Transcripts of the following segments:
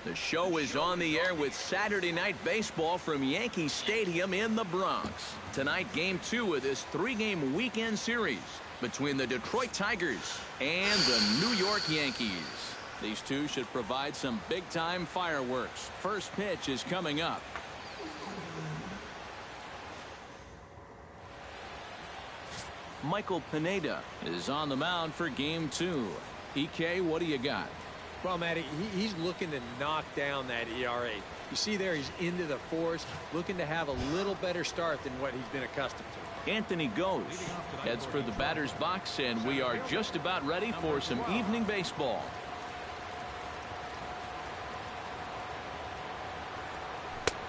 The show is on the air with Saturday Night Baseball from Yankee Stadium in the Bronx. Tonight, Game 2 of this 3-game weekend series between the Detroit Tigers and the New York Yankees. These two should provide some big-time fireworks. First pitch is coming up. Michael Pineda is on the mound for Game 2. EK, what do you got? Well, Matty, he's looking to knock down that ERA. You see there, he's into the fours, looking to have a little better start than what he's been accustomed to. Anthony goes, heads for the batter's box, and we are just about ready for some evening baseball.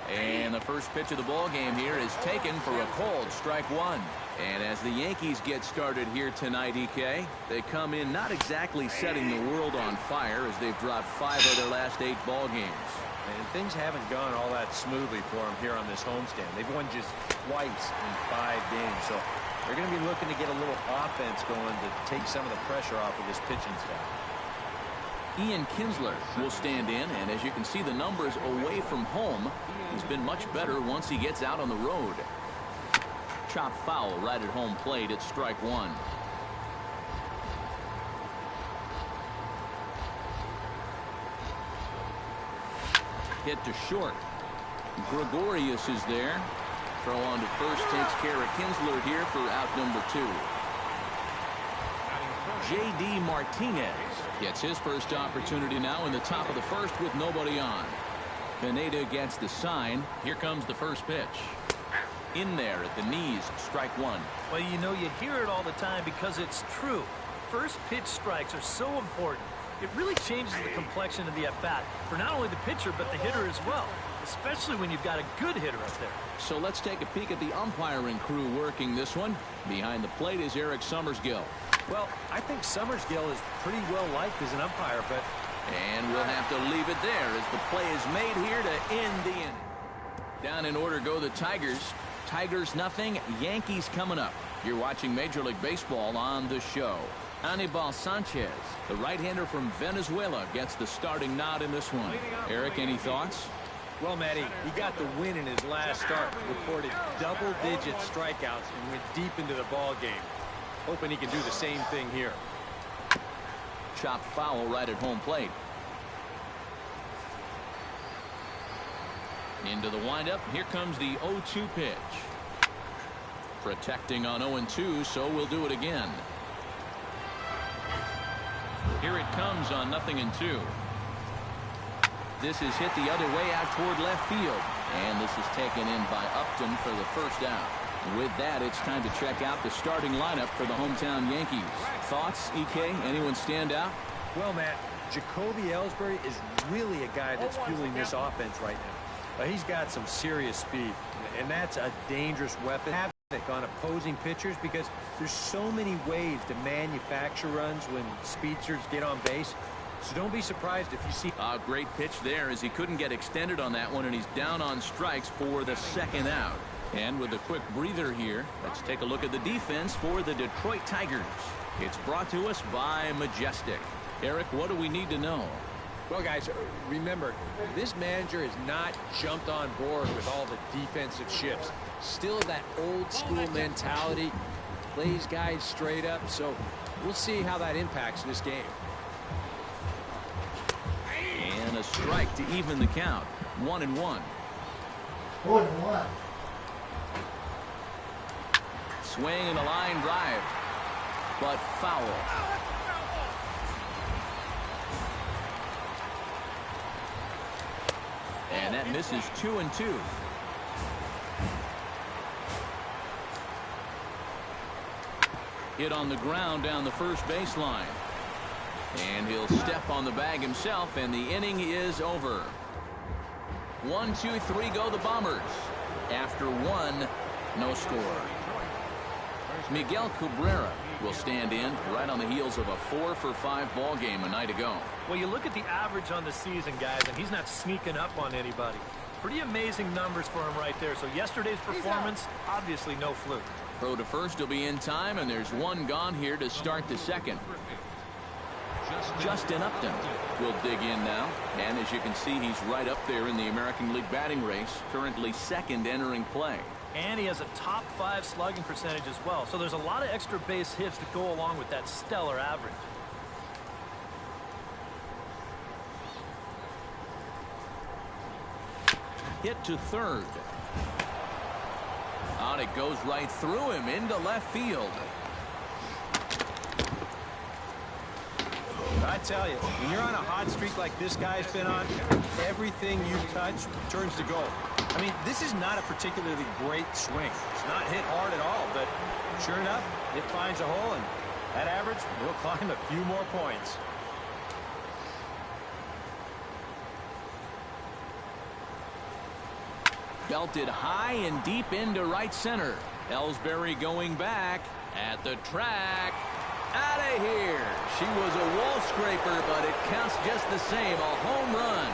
And the first pitch of the ball game here is taken for a called strike one. And as the Yankees get started here tonight, EK, they come in not exactly setting the world on fire as they've dropped 5 of their last 8 ball games. And things haven't gone all that smoothly for them here on this homestand. They've won just twice in 5 games, so they're going to be looking to get a little offense going to take some of the pressure off of this pitching staff. Ian Kinsler will stand in, and as you can see the numbers away from home, he's been much better once he gets out on the road. Chop foul right at home plate at strike one. Hit to short. Gregorius is there. Throw on to first takes care of Kinsler here for out number 2. J.D. Martinez gets his first opportunity now in the top of the first with nobody on. Pineda gets the sign. Here comes the first pitch. In there at the knees, strike one. Well, you know, you hear it all the time because it's true. First pitch strikes are so important. It really changes the complexion of the at-bat for not only the pitcher but the hitter as well, especially when you've got a good hitter up there. So let's take a peek at the umpiring crew working this one. Behind the plate is Eric Summersgill. Well, I think Summersgill is pretty well liked as an umpire, but... And we'll have to leave it there as the play is made here to end the inning. Down in order go the Tigers. Tigers nothing, Yankees coming up. You're watching Major League Baseball on the show. Anibal Sanchez, the right-hander from Venezuela, gets the starting nod in this one. Eric, any thoughts? Well, Matty, he got the win in his last start, recorded double-digit strikeouts, and went deep into the ball game. Hoping he can do the same thing here. Chop foul right at home plate. Into the windup. Here comes the 0-2 pitch. Protecting on 0-2, so we'll do it again. Here it comes on 0-2. This is hit the other way out toward left field. And this is taken in by Upton for the first out. With that, it's time to check out the starting lineup for the hometown Yankees. Thoughts, EK? Anyone stand out? Well, Matt, Jacoby Ellsbury is really a guy that's fueling this offense right now. He's got some serious speed, and that's a dangerous weapon on opposing pitchers because there's so many ways to manufacture runs when speedsters get on base. So don't be surprised if you see a great pitch there as he couldn't get extended on that one, and he's down on strikes for the second out. And with a quick breather here, let's take a look at the defense for the Detroit Tigers. It's brought to us by Majestic. Eric, what do we need to know? Well, guys, remember, this manager has not jumped on board with all the defensive shifts. Still that old school mentality, plays guys straight up, so we'll see how that impacts this game. And a strike to even the count. 1-1. 1-1. Swing and a line drive, but foul. And that misses 2-2. Hit on the ground down the first baseline. And he'll step on the bag himself, and the inning is over. 1, 2, 3 go the Bombers. After 1, no score. Miguel Cabrera will stand in right on the heels of a 4-for-5 ball game a night ago. Well, you look at the average on the season, guys, and he's not sneaking up on anybody. Pretty amazing numbers for him right there. So yesterday's performance, obviously no fluke. Throw to first will be in time, and there's one gone here to start the second. Justin Upton will dig in now. And as you can see, he's right up there in the American League batting race, currently second entering play. And he has a top 5 slugging percentage as well. So there's a lot of extra base hits to go along with that stellar average. Hit to third. On it goes right through him into left field. I tell you, when you're on a hot streak like this guy's been on, everything you touch turns to gold. I mean, this is not a particularly great swing. It's not hit hard at all, but sure enough, it finds a hole, and that average will climb a few more points. Belted high and deep into right center. Ellsbury going back at the track. Out of here. She was a wall scraper, but it counts just the same. A home run.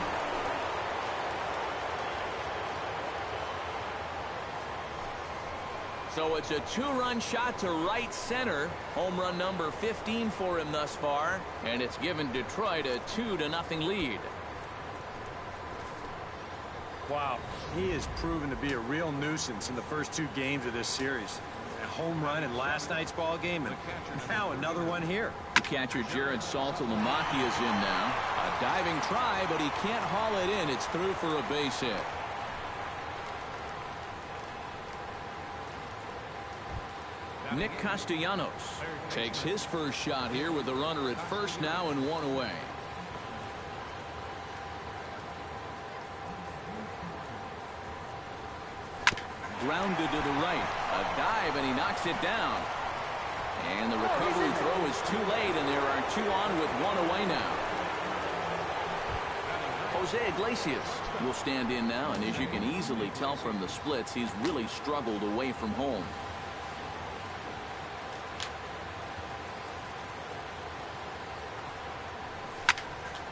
So it's a 2-run shot to right center. Home run number 15 for him thus far. And it's given Detroit a 2-0 lead. Wow, he has proven to be a real nuisance in the first 2 games of this series. A home run in last night's ball game, and now another one here. Catcher Jared Saltalamacchia is in now. A diving try, but he can't haul it in. It's through for a base hit. Nick Castellanos takes his first shot here with the runner at first now and 1 away. Grounded to the right. A dive, and he knocks it down. And the recovery throw is too late, and there are 2 on with 1 away now. Jose Iglesias will stand in now, and as you can easily tell from the splits, he's really struggled away from home.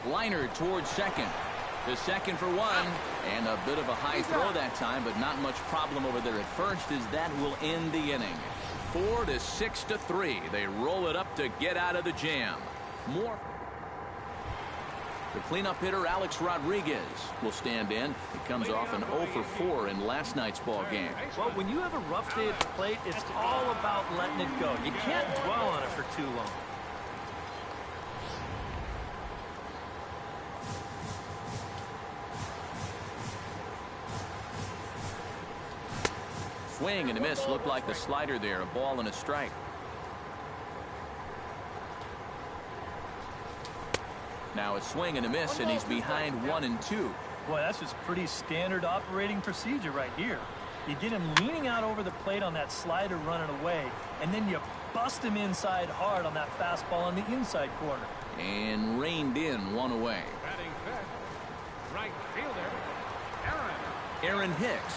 Liner towards second. The second for 1, and a bit of a high throw that time, but not much problem over there at first, as that will end the inning. 4 to 6 to 3. They roll it up to get out of the jam. More. The cleanup hitter Alex Rodriguez will stand in. He comes off an 0 for 4 in last night's ball game. Well, when you have a rough day at the plate, it's all about letting it go. You can't dwell on it for too long. Swing and a miss. Looked like the slider there. A ball and a strike. Now a swing and a miss, and he's behind 1 and 2. Boy, that's just pretty standard operating procedure right here. You get him leaning out over the plate on that slider running away, and then you bust him inside hard on that fastball on the inside corner. And reined in 1 away. Batting fifth, right fielder, Aaron Hicks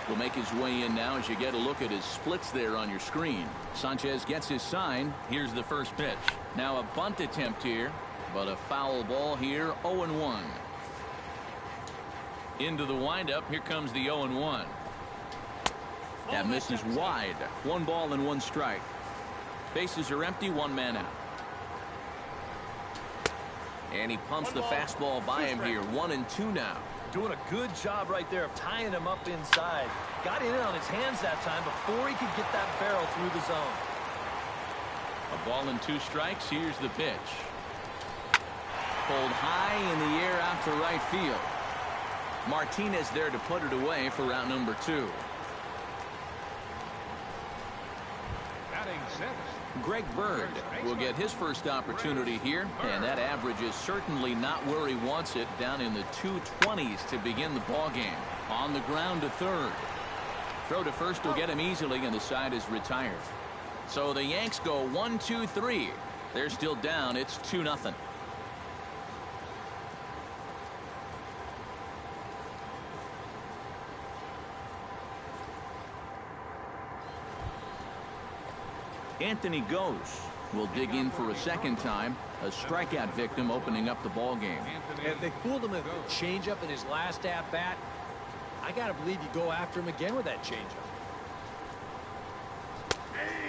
will make his way in now as you get a look at his splits there on your screen. Sanchez gets his sign. Here's the first pitch. Now a bunt attempt here, but a foul ball here. 0-1. Into the windup. Here comes the 0-1. That misses wide. 1 ball and 1 strike. Bases are empty. 1 man out. And he pumps the fastball by him here. 1 and 2 now. Doing a good job right there of tying him up inside. Got in on his hands that time before he could get that barrel through the zone. A ball and 2 strikes. Here's the pitch. Pulled high in the air out to right field. Martinez there to put it away for round number 2. batting sixth. Greg Bird will get his first opportunity here, and that average is certainly not where he wants it, down in the 220s to begin the ball game. On the ground to third. Throw to first will get him easily, and the side is retired. So the Yanks go 1-2-3. They're still down. It's 2-0. Anthony Gose will dig in for a second time. A strikeout victim opening up the ball game. If they fooled him with a changeup in his last at-bat, I got to believe you go after him again with that changeup.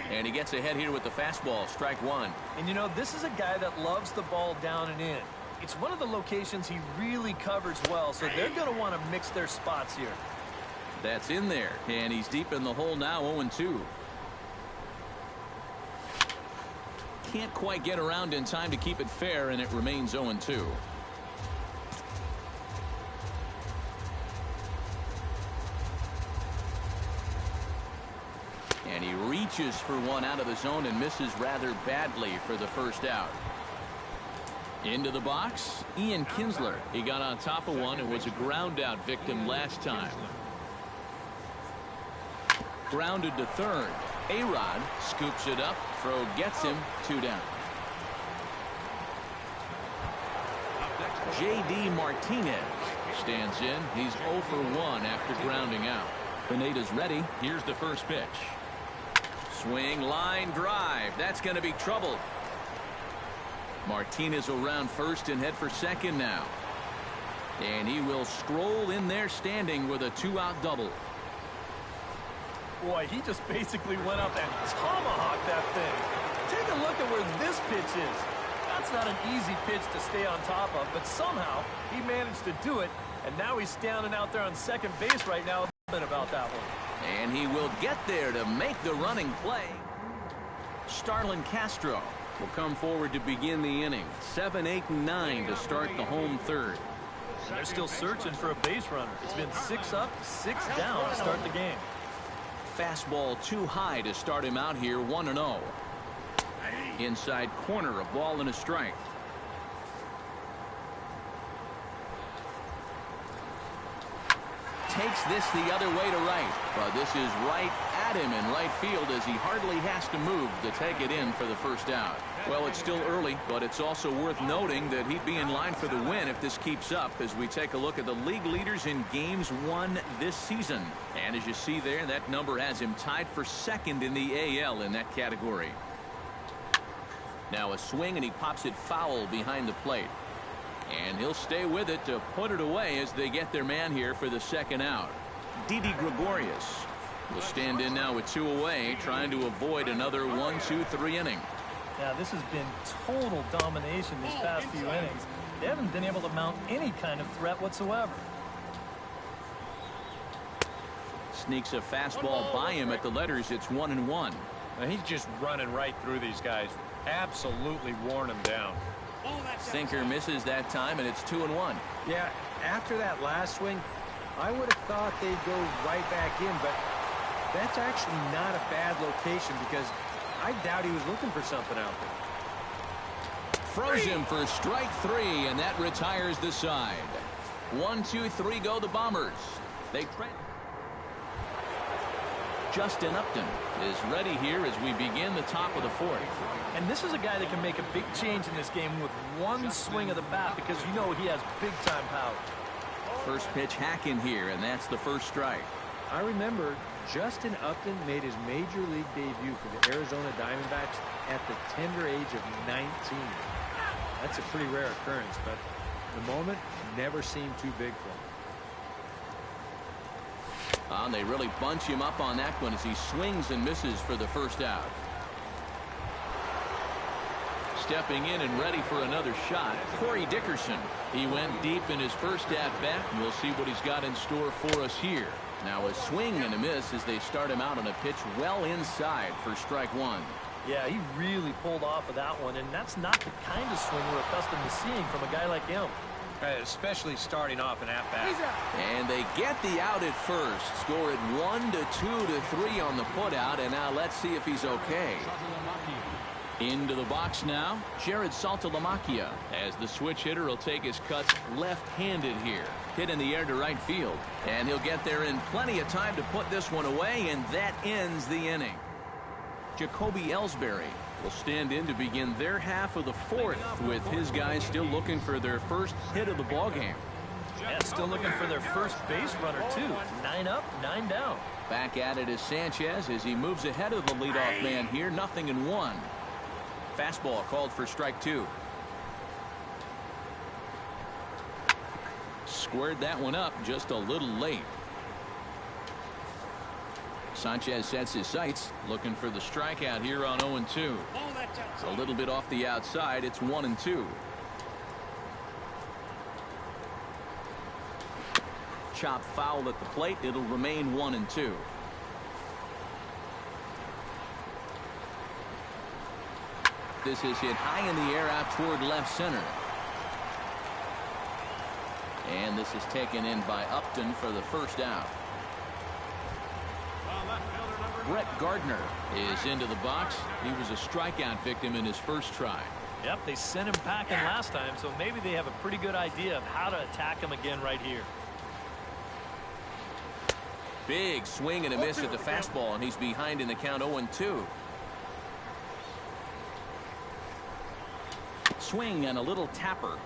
And he gets ahead here with the fastball, strike one. And you know, this is a guy that loves the ball down and in. It's one of the locations he really covers well, so they're going to want to mix their spots here. That's in there, and he's deep in the hole now, 0-2. Can't quite get around in time to keep it fair, and it remains 0-2. And he reaches for one out of the zone and misses rather badly for the first out. Into the box, Ian Kinsler. He got on top of one and was a ground out victim last time. Grounded to third. A-Rod scoops it up. Throw gets him. 2 down. J.D. Martinez stands in. He's 0 for 1 after grounding out. Pineda's ready. Here's the first pitch. Swing, line, drive. That's going to be trouble. Martinez will round first and head for second now. And he will scroll in there standing with a 2-out double. Boy, he just basically went up and tomahawked that thing. Take a look at where this pitch is. That's not an easy pitch to stay on top of, but somehow he managed to do it, and now he's standing out there on second base right now. A bit about that one. And he will get there to make the running play. Starlin Castro will come forward to begin the inning. 7, 8, and 9 to start the home third. And they're still searching for a base runner. It's been 6 up, 6 down to start the game. Fastball too high to start him out here, 1-0. Inside corner, a ball and a strike. Takes this the other way to right, but this is right at him in right field as he hardly has to move to take it in for the first out. Well, it's still early, but it's also worth noting that he'd be in line for the win if this keeps up as we take a look at the league leaders in games won this season. And as you see there, that number has him tied for second in the AL in that category. Now a swing, and he pops it foul behind the plate. And he'll stay with it to put it away as they get their man here for the second out. Didi Gregorius will stand in now with 2 away, trying to avoid another 1-2-3 inning. Yeah, this has been total domination these past few innings. They haven't been able to mount any kind of threat whatsoever. Sneaks a fastball by him at the letters. It's 1-1. Now he's just running right through these guys. Absolutely worn them down. Sinker misses that time, and it's 2-1. Yeah, after that last swing, I would have thought they'd go right back in, but that's actually not a bad location because I doubt he was looking for something out there. Throws him for strike 3, and that retires the side. 1-2-3 go the Bombers. They trade. Justin Upton is ready here as we begin the top of the fourth. And this is a guy that can make a big change in this game with one swing of the bat because you know he has big-time power. First pitch hack in here, and that's the first strike. I remember Justin Upton made his major league debut for the Arizona Diamondbacks at the tender age of 19. That's a pretty rare occurrence, but the moment never seemed too big for him. And they really bunch him up on that one as he swings and misses for the first out. Stepping in and ready for another shot, Corey Dickerson. He went deep in his first at-bat, and we'll see what he's got in store for us here. Now a swing and a miss as they start him out on a pitch well inside for strike 1. Yeah, he really pulled off of that one, and that's not the kind of swing we're accustomed to seeing from a guy like him. Especially starting off an at-bat. And they get the out at first. Score it 1-2 to 3 on the putout, and now let's see if he's okay. Into the box now, Jared Saltalamacchia, as the switch hitter will take his cuts left-handed here. Hit in the air to right field, and he'll get there in plenty of time to put this one away, and that ends the inning. Jacoby Ellsbury will stand in to begin their half of the fourth, with his guys still looking for their first hit of the ballgame. Yeah, still looking for their first base runner, too. 9 up, 9 down. Back at it is Sanchez as he moves ahead of the leadoff man here, 0-1. Fastball called for strike 2. Squared that one up just a little late. Sanchez sets his sights, looking for the strikeout here on 0-2. A little bit off the outside. It's 1-2. Chop foul at the plate. It'll remain 1-2. This is hit high in the air out toward left center. And this is taken in by Upton for the first out. Brett Gardner is into the box. He was a strikeout victim in his first try. Yep, they sent him packing last time, so maybe they have a pretty good idea of how to attack him again right here. Big swing and a miss at the fastball, and he's behind in the count 0-2. Swing and a little tapper.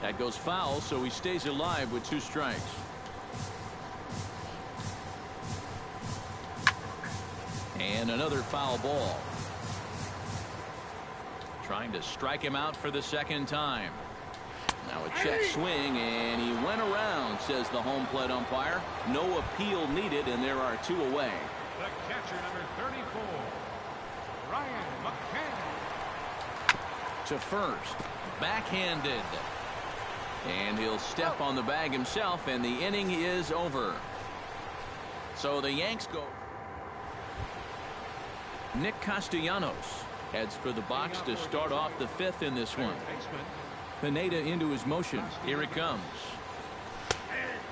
That goes foul, so he stays alive with 2 strikes. And another foul ball. Trying to strike him out for the second time. Now a check swing, and he went around, says the home plate umpire. No appeal needed, and there are 2 away. The catcher, number 34, Ryan McCann. To first. Backhanded. And he'll step on the bag himself, and the inning is over. So the Yanks go. Nick Castellanos heads for the box to start off the 5th in this one. Pineda into his motion. Here it comes.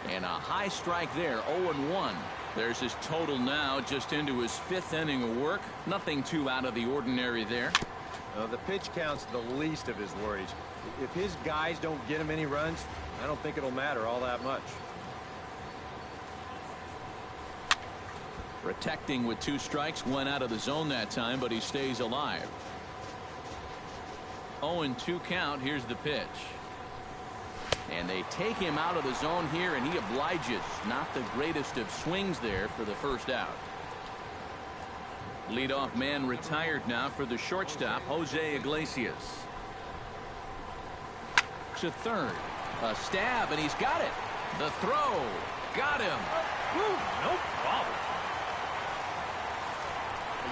And a high strike there. 0-1. There's his total now, just into his 5th inning of work. Nothing too out of the ordinary there. The pitch count's the least of his worries. If his guys don't get him any runs, I don't think it'll matter all that much. Protecting with 2 strikes, went out of the zone that time, but he stays alive. 0-2 count. Here's the pitch. And they take him out of the zone here, and he obliges. Not the greatest of swings there for the first out. Leadoff man retired now for the shortstop, Jose Iglesias. To third. A stab, and he's got it. The throw. Got him. Woo, no problem.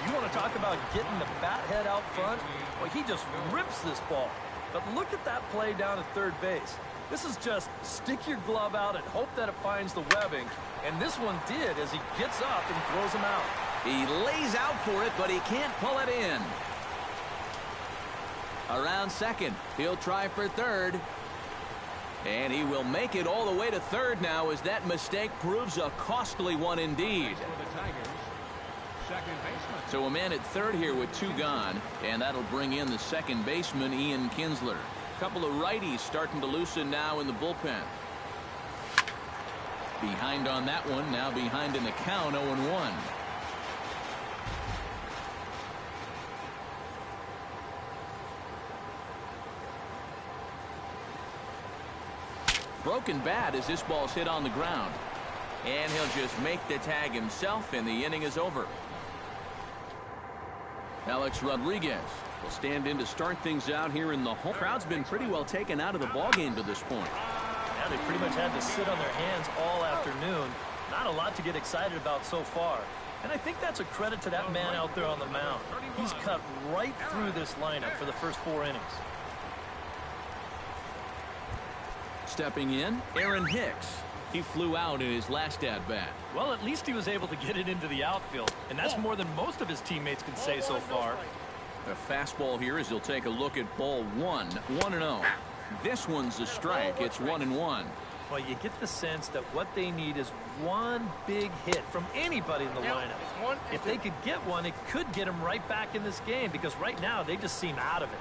You want to talk about getting the bat head out front? Well, he just rips this ball. But look at that play down at third base. This is just stick your glove out and hope that it finds the webbing. And this one did, as he gets up and throws him out. He lays out for it, but he can't pull it in. Around second. He'll try for third. And he will make it all the way to third now, as that mistake proves a costly one indeed. So a man at third here with 2 gone, and that'll bring in the second baseman, Ian Kinsler. Couple of righties starting to loosen now in the bullpen. Behind on that one, now behind in the count, 0-1. Broken bat as this ball's hit on the ground. And he'll just make the tag himself, and the inning is over. Alex Rodriguez will stand in to start things out here in the home. Crowd's been pretty well taken out of the ballgame to this point. Yeah, they pretty much had to sit on their hands all afternoon. Not a lot to get excited about so far. And I think that's a credit to that man out there on the mound. He's cut right through this lineup for the first 4 innings. Stepping in, Aaron Hicks. He flew out in his last at-bat. Well, at least he was able to get it into the outfield, and that's more than most of his teammates can say so far. A fastball here as he'll take a look at ball 1. 1-0. This one's a strike. It's 1-1. Well, you get the sense that what they need is one big hit from anybody in the lineup. If they could get one, it could get them right back in this game, because right now they just seem out of it.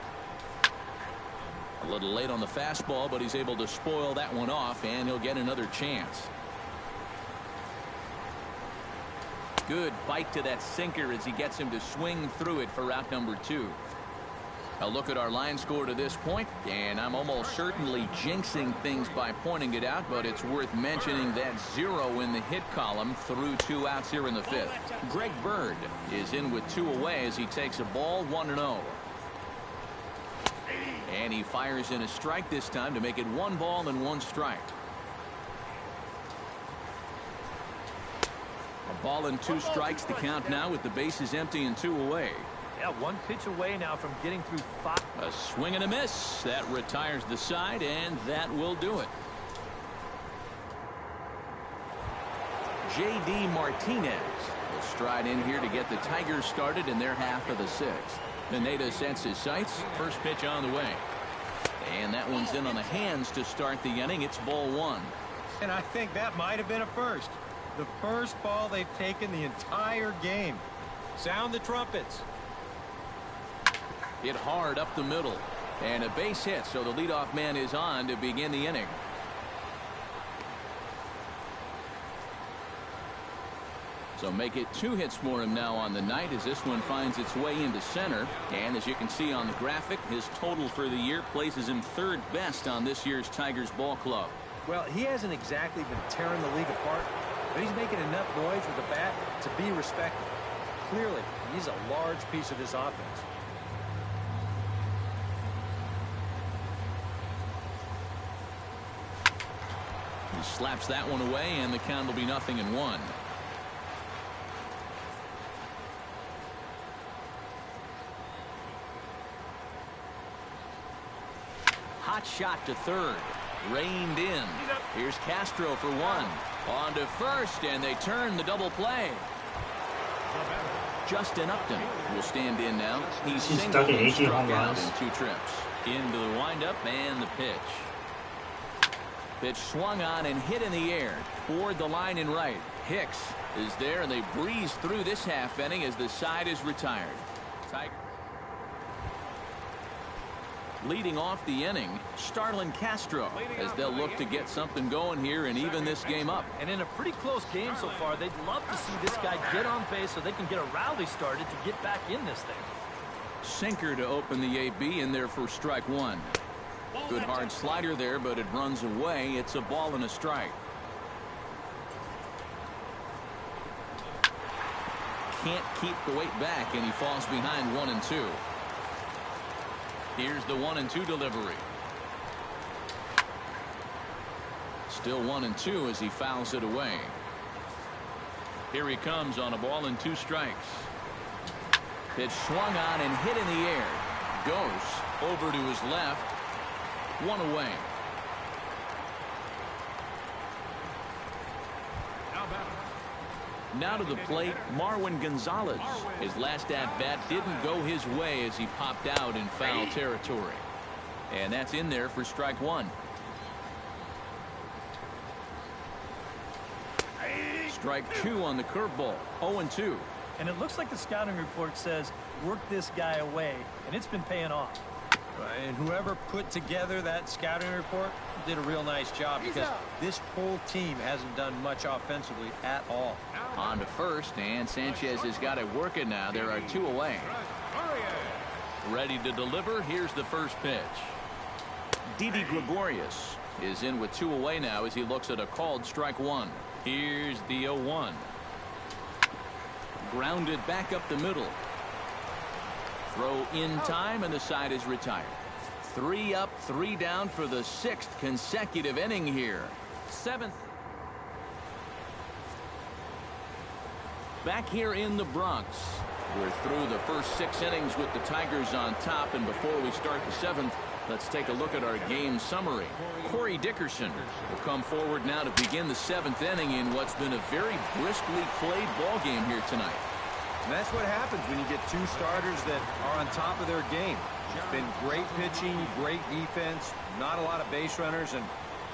A little late on the fastball, but he's able to spoil that one off, and he'll get another chance. Good bite to that sinker as he gets him to swing through it for out number 2. A look at our line score to this point, and I'm almost certainly jinxing things by pointing it out, but it's worth mentioning that 0 in the hit column through 2 outs here in the 5th. Greg Bird is in with 2 away as he takes a ball, 1-0. And he fires in a strike this time to make it 1 ball and 1 strike. A Ball and 2 strikes the count now with the bases empty and 2 away. Yeah, 1 pitch away now from getting through 5. A swing and a miss. That retires the side, and that will do it. J.D. Martinez will stride in here to get the Tigers started in their half of the 6th. Pineda sets his sights. First pitch on the way. And that one's in on the hands to start the inning. It's ball 1. And I think that might have been a first. The first ball they've taken the entire game. Sound the trumpets. Hit hard up the middle. And a base hit, so the leadoff man is on to begin the inning. So make it 2 hits for him now on the night as this one finds its way into center. And as you can see on the graphic, his total for the year places him 3rd best on this year's Tigers ball club. Well, he hasn't exactly been tearing the league apart, but he's making enough noise with the bat to be respected. Clearly, he's a large piece of this offense. He slaps that one away, and the count will be 0-1. Hot shot to third. Reined in. Here's Castro for 1. On to first, and they turn the double play. Justin Upton will stand in now. He's singled and struck out in 2 trips. Into the windup and the pitch. Pitch swung on and hit in the air. Toward the line and right. Hicks is there, and they breeze through this half inning as the side is retired. Leading off the inning, Starlin Castro, as they'll look to get something going here and even this game up. And in a pretty close game so far, they'd love to see this guy get on base so they can get a rally started to get back in this thing. Sinker to open the AB in there for strike 1. Good hard slider there, but it runs away. It's a ball and a strike. Can't keep the weight back, and he falls behind 1-2. Here's the 1-2 delivery. Still 1-2 as he fouls it away. Here he comes on a ball and 2 strikes. Pitch swung on and hit in the air. Goes over to his left. 1 away. Now to the plate, Marwin Gonzalez. His last at-bat didn't go his way as he popped out in foul territory. And that's in there for strike 1. Strike 2 on the curveball. 0-2. And it looks like the scouting report says work this guy away, and it's been paying off. And whoever put together that scouting report did a real nice job, because this whole team hasn't done much offensively at all. On to first, and Sanchez has got it working now. There are 2 away. Ready to deliver. Here's the first pitch. Didi Gregorius is in with 2 away now as he looks at a called strike 1. Here's the 0-1. Grounded back up the middle. Throw in time, and the side is retired. 3 up, 3 down for the 6th consecutive inning here. 7th. Back here in the Bronx. We're through the first 6 innings with the Tigers on top, and before we start the 7th, let's take a look at our game summary. Corey Dickerson will come forward now to begin the 7th inning in what's been a very briskly played ball game here tonight. And that's what happens when you get 2 starters that are on top of their game. It's been great pitching, great defense, not a lot of base runners, and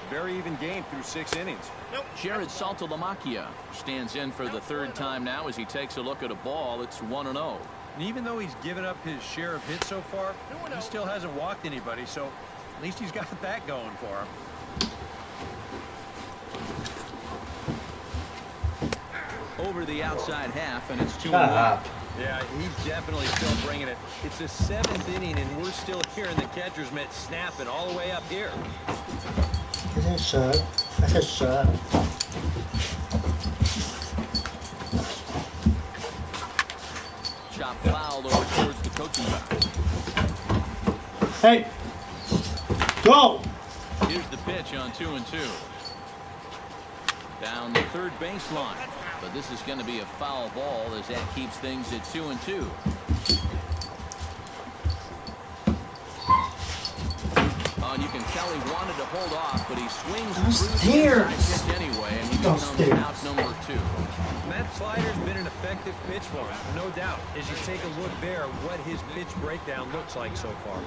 very even game through 6 innings. Jared Saltalamacchia stands in for the 3rd time now as he takes a look at a ball. It's 1-0. And even though he's given up his share of hits so far, he still hasn't walked anybody, so at least he's got that going for him. Over the outside half, and it's 2-1. Yeah, he's definitely still bringing it. It's the 7th inning, and we're still hearing the catcher's mitt snapping all the way up here. Chop foul over towards the coaching box. Hey, go! Here's the pitch on 2-2. Down the 3rd baseline. But this is going to be a foul ball as that keeps things at 2-2. And you can tell he wanted to hold off, but he swings through the inside pitch anyway, and he becomes out number 2. That slider's been an effective pitch for him, no doubt. As you take a look there at what his pitch breakdown looks like so far.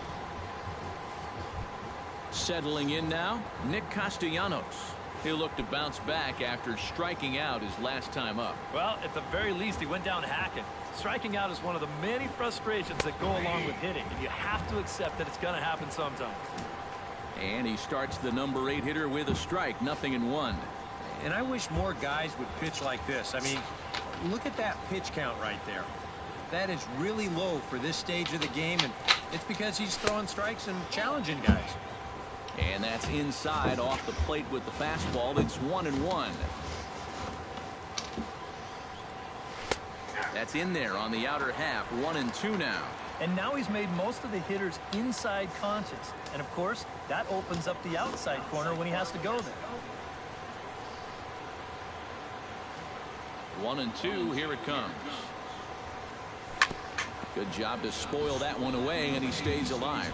Settling in now, Nick Castellanos. He'll look to bounce back after striking out his last time up. Well, at the very least, he went down hacking. Striking out is one of the many frustrations that go along with hitting, and you have to accept that it's going to happen sometimes. And he starts the number 8 hitter with a strike, 0-1. And I wish more guys would pitch like this. I mean, look at that pitch count right there. That is really low for this stage of the game, and it's because he's throwing strikes and challenging guys. And that's inside off the plate with the fastball. It's 1-1. That's in there on the outer half. 1-2 now. And now he's made most of the hitters inside conscious. And of course, that opens up the outside corner when he has to go there. 1-2. Here it comes. Good job to spoil that one away, and he stays alive.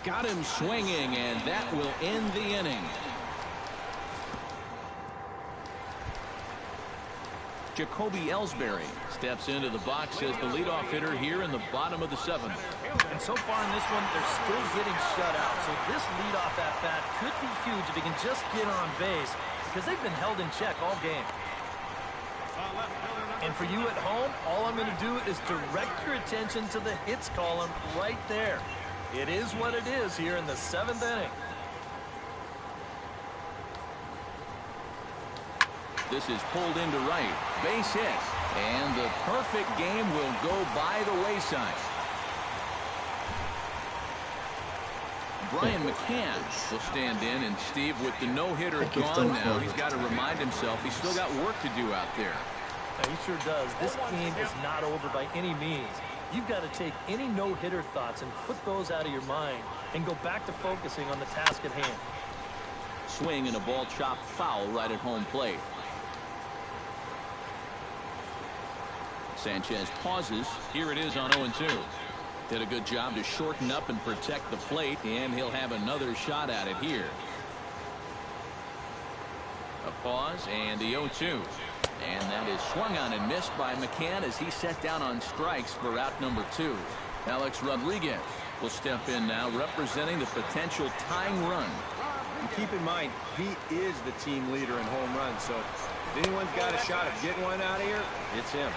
Got him swinging, and that will end the inning. Jacoby Ellsbury steps into the box as the leadoff hitter here in the bottom of the 7th. And so far in this one, they're still getting shut out. So this leadoff at-bat could be huge if he can just get on base, because they've been held in check all game. And for you at home, all I'm going to do is direct your attention to the hits column right there. It is what it is here in the 7th inning. This is pulled into right. Base hit. And the perfect game will go by the wayside. Brian McCann will stand in, and Steve, with the no-hitter gone now, he's got to remind himself he's still got work to do out there. Yeah, he sure does. This game is not over by any means. You've got to take any no-hitter thoughts and put those out of your mind and go back to focusing on the task at hand. Swing and a ball chopped foul right at home plate. Sanchez pauses. Here it is on 0-2. Did a good job to shorten up and protect the plate, and he'll have another shot at it here. A pause and the 0-2. And that is swung on and missed by McCann as he set down on strikes for out number 2. Alex Rodriguez will step in now, representing the potential tying run. And keep in mind, he is the team leader in home runs, so if anyone's got a shot of getting one out of here, it's him.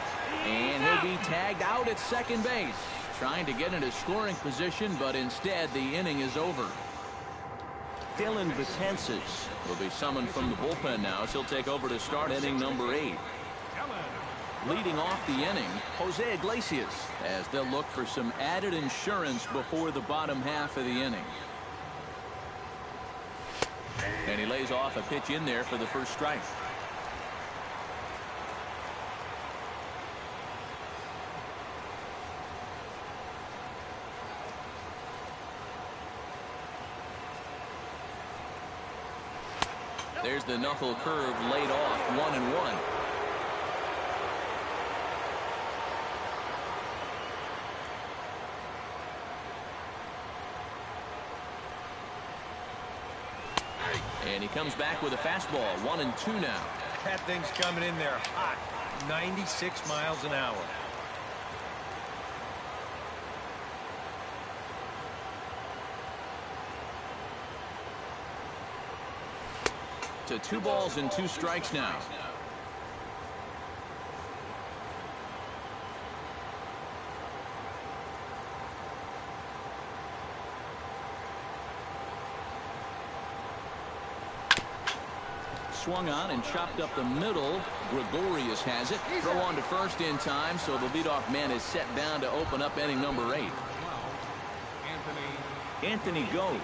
And he'll be tagged out at second base, trying to get into scoring position, but instead the inning is over. Dylan Betances will be summoned from the bullpen now as he'll take over to start inning number 8. Leading off the inning, Jose Iglesias, as they'll look for some added insurance before the bottom half of the inning. And he lays off a pitch in there for the first strike. There's the knuckle curve laid off, 1-1. And he comes back with a fastball, 1-2 now. That thing's coming in there hot, 96 miles an hour. To 2 balls and 2 strikes now. Swung on and chopped up the middle. Gregorius has it. Throw on to first in time, so the leadoff man is set down to open up inning number 8. Anthony goes.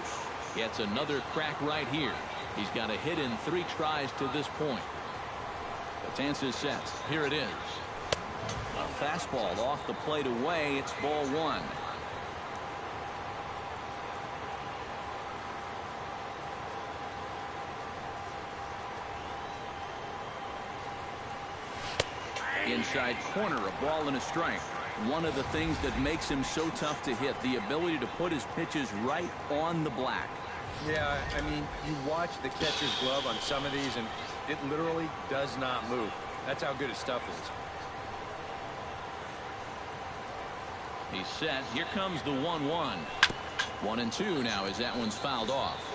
Gets another crack right here. He's got a hit in 3 tries to this point. Betances sets. Here it is. A fastball off the plate away. It's ball 1. Inside corner, a ball and a strike. One of the things that makes him so tough to hit, the ability to put his pitches right on the black. Yeah, I mean, you watch the catcher's glove on some of these, and it literally does not move. That's how good his stuff is. He's set. Here comes the 1-1. 1-2 now as that one's fouled off.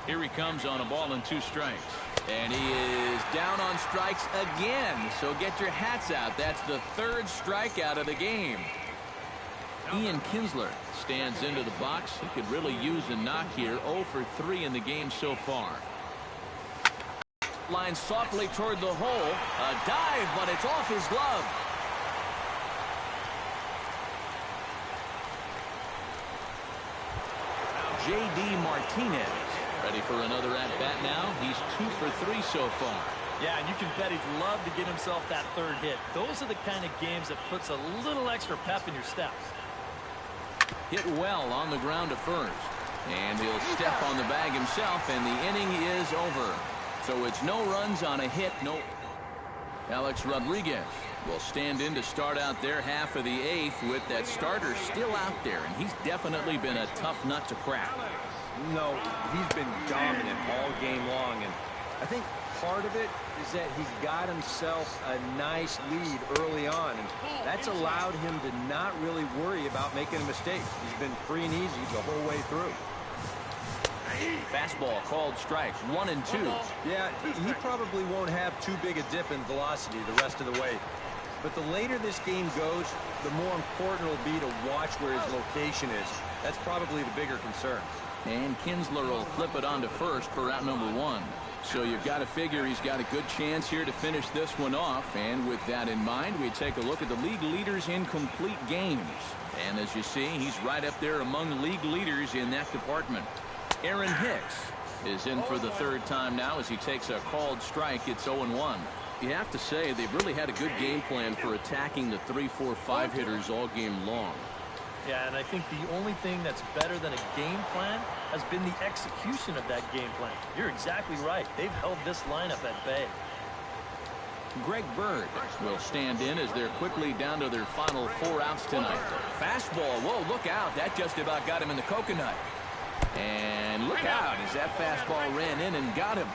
Here he comes on a ball and 2 strikes. And he is down on strikes again. So get your hats out. That's the 3rd strikeout of the game. Ian Kinsler stands into the box. He could really use a knock here. 0 for 3 in the game so far. Line softly toward the hole. A dive, but it's off his glove. J.D. Martinez ready for another at-bat now. He's 2 for 3 so far. Yeah, and you can bet he'd love to get himself that 3rd hit. Those are the kind of games that puts a little extra pep in your step. Hit well on the ground to first. And he'll step on the bag himself, and the inning is over. So it's no runs on a hit. No. Alex Rodriguez will stand in to start out their half of the 8th with that starter still out there. And he's definitely been a tough nut to crack. No, he's been dominant all game long, and I think part of it is that he's got himself a nice lead early on, and that's allowed him to not really worry about making a mistake. He's been free and easy the whole way through. Fastball called strikes, 1-2. Yeah, he probably won't have too big a dip in velocity the rest of the way. But the later this game goes, the more important it'll be to watch where his location is. That's probably the bigger concern. And Kinsler will flip it on to first for out number 1. So you've got to figure he's got a good chance here to finish this one off. And with that in mind, we take a look at the league leaders in complete games. And as you see, he's right up there among league leaders in that department. Aaron Hicks is in for the 3rd time now as he takes a called strike. It's 0-1. You have to say they've really had a good game plan for attacking the 3, 4, 5 hitters all game long. Yeah, and I think the only thing that's better than a game plan has been the execution of that game plan. You're exactly right. They've held this lineup at bay. Greg Bird will stand in as they're quickly down to their final 4 outs tonight. Fastball. Whoa, look out. That just about got him in the coconut. And look out as that fastball ran in and got him.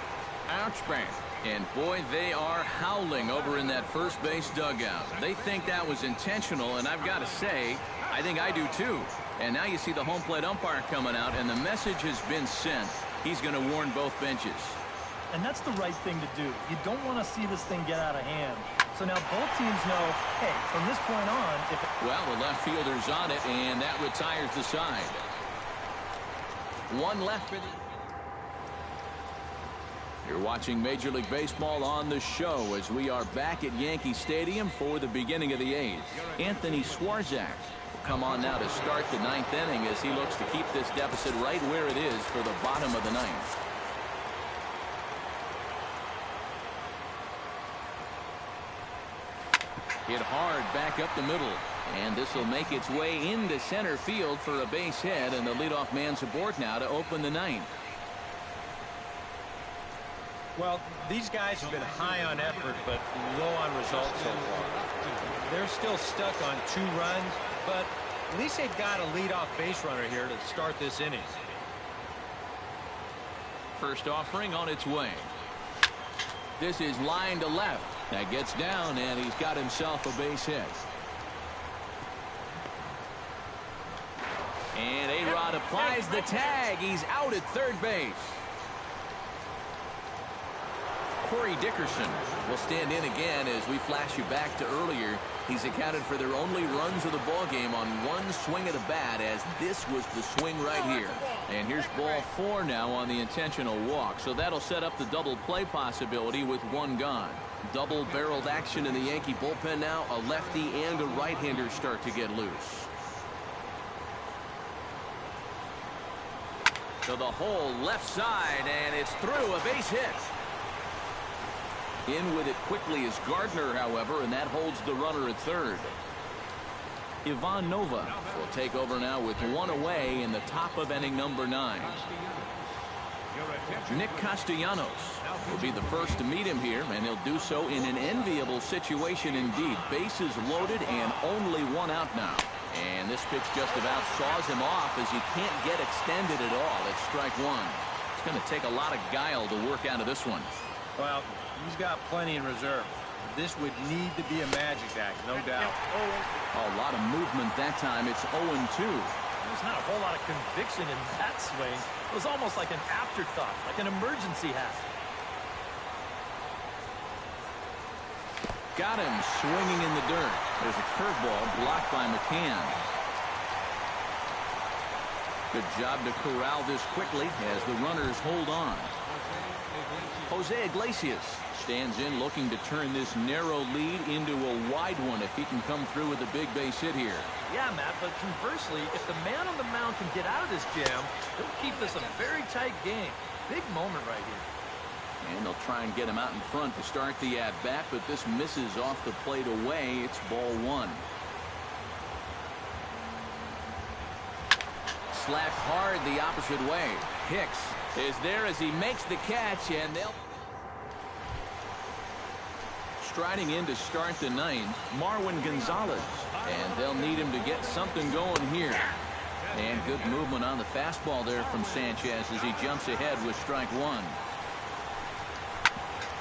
Ouch, bang. And boy, they are howling over in that first base dugout. They think that was intentional, and I've got to say, I think I do too. And now you see the home plate umpire coming out, and the message has been sent. He's going to warn both benches. And that's the right thing to do. You don't want to see this thing get out of hand. So now both teams know, hey, from this point on, well, the left fielder's on it, and that retires the side. 1 left for the... You're watching Major League Baseball on the show as we are back at Yankee Stadium for the beginning of the 8th. Anthony Swarzak will come on now to start the 9th inning as he looks to keep this deficit right where it is for the bottom of the 9th. Hit hard back up the middle. And this will make its way into center field for a base hit, and the leadoff man's aboard now to open the 9th. Well, these guys have been high on effort, but low on results so far. They're still stuck on 2 runs, but at least they've got a leadoff base runner here to start this inning. First offering on its way. This is line to left. That gets down, and he's got himself a base hit. And A-Rod applies the tag. He's out at 3rd base. Corey Dickerson will stand in again as we flash you back to earlier. He's accounted for their only runs of the ball game on 1 swing of the bat, as this was the swing right here. And here's ball 4 now on the intentional walk. So that'll set up the double play possibility with 1 gone. Double-barreled action in the Yankee bullpen now. A lefty and a right-hander start to get loose. To the hole left side, and it's through, a base hit. In with it quickly is Gardner, however, and that holds the runner at 3rd. Ivan Nova will take over now with one away in the top of inning number 9. Nick Castellanos will be the first to meet him here, and he'll do so in an enviable situation indeed. Bases loaded and only one out now. And this pitch just about saws him off as he can't get extended at all. It's strike one. It's going to take a lot of guile to work out of this one. Well, he's got plenty in reserve. This would need to be a magic act, no doubt. A lot of movement that time. It's 0-2. There's not a whole lot of conviction in that swing. It was almost like an afterthought, like an emergency hat. Got him swinging in the dirt. There's a curveball blocked by McCann. Good job to corral this quickly as the runners hold on. Jose Iglesias stands in looking to turn this narrow lead into a wide one if he can come through with a big base hit here. Yeah, Matt, but conversely, if the man on the mound can get out of this jam, he'll keep this a very tight game. Big moment right here. And they'll try and get him out in front to start the at-bat, but this misses off the plate away. It's ball one. Slapped hard the opposite way. Hicks is there as he makes the catch, and they'll... Striding in to start the ninth, Marwin Gonzalez, and they'll need him to get something going here. And good movement on the fastball there from Sanchez as he jumps ahead with strike one.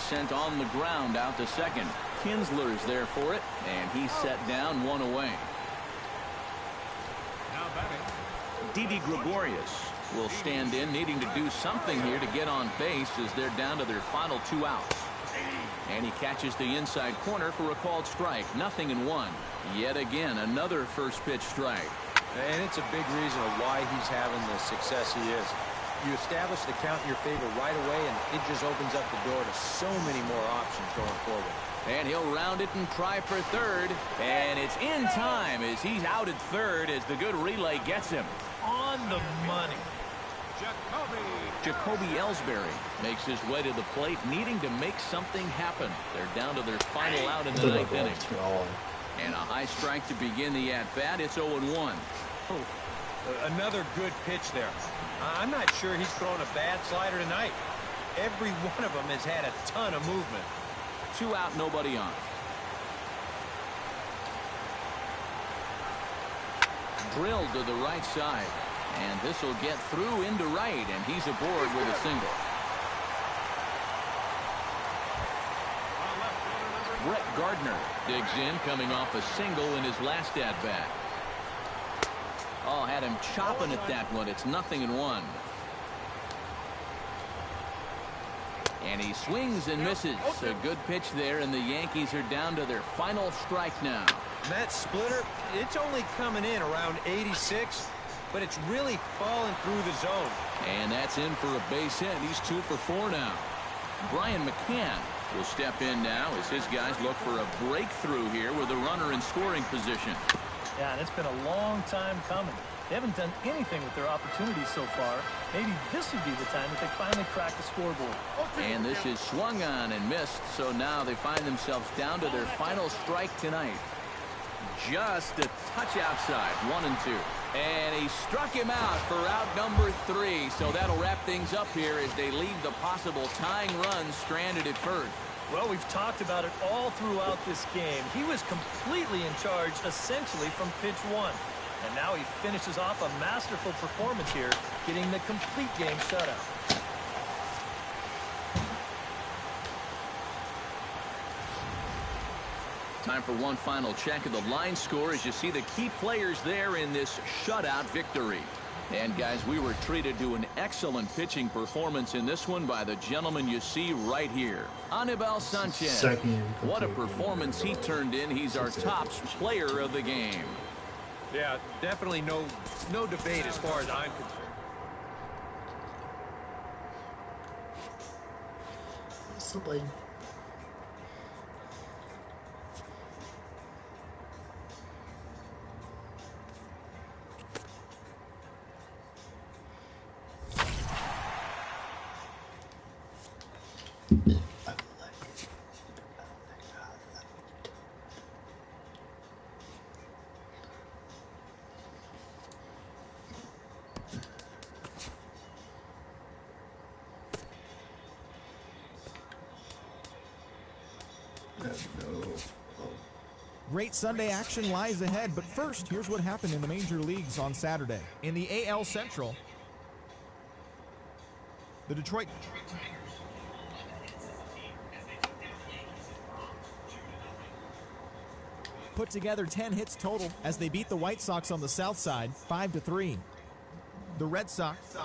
Sent on the ground out to second. Kinsler's there for it, and he's set down one away. Didi Gregorius will stand in, needing to do something here to get on base as they're down to their final 2 outs. And he catches the inside corner for a called strike. 0-1. Yet again, another first pitch strike. And it's a big reason of why he's having the success he is. You establish the count in your favor right away, and it just opens up the door to so many more options going forward. And he'll round it and try for third. And it's in time as he's out at third as the good relay gets him. On the money. Jacoby Ellsbury makes his way to the plate, needing to make something happen. They're down to their final out in the ninth inning. And a high strike to begin the at-bat. It's 0-1. Oh, another good pitch there. I'm not sure he's thrown a bad slider tonight. Every one of them has had a ton of movement. 2 out, nobody on. Drilled to the right side. And this will get through into right, and he's aboard with a single. Brett Gardner digs in, coming off a single in his last at-bat. Oh, had him chopping at that one. It's 0-1. And he swings and misses. A good pitch there, and the Yankees are down to their final strike now. That splitter, it's only coming in around 86, but it's really falling through the zone. And that's in for a base hit. He's 2 for 4 now. Brian McCann will step in now as his guys look for a breakthrough here with a runner in scoring position. Yeah, and it's been a long time coming. They haven't done anything with their opportunities so far. Maybe this would be the time that they finally crack the scoreboard. And this is swung on and missed, so now they find themselves down to their final strike tonight. Just a touch outside, 1-2. And he struck him out for out number 3, so that'll wrap things up here as they leave the possible tying run stranded at first. Well, we've talked about it all throughout this game. He was completely in charge, essentially, from pitch 1. And now he finishes off a masterful performance here, getting the complete game shutout. Time for one final check of the line score as you see the key players there in this shutout victory. And guys, we were treated to an excellent pitching performance in this one by the gentleman you see right here, Anibal Sanchez. What a performance he turned in. He's our top player of the game. Yeah, definitely no debate as far as I'm concerned. Somebody. No. Oh. Great Sunday action lies ahead, but first, here's what happened in the major leagues on Saturday. In the AL Central, the Detroit put together 10 hits total as they beat the White Sox on the south side 5-3. The Red Sox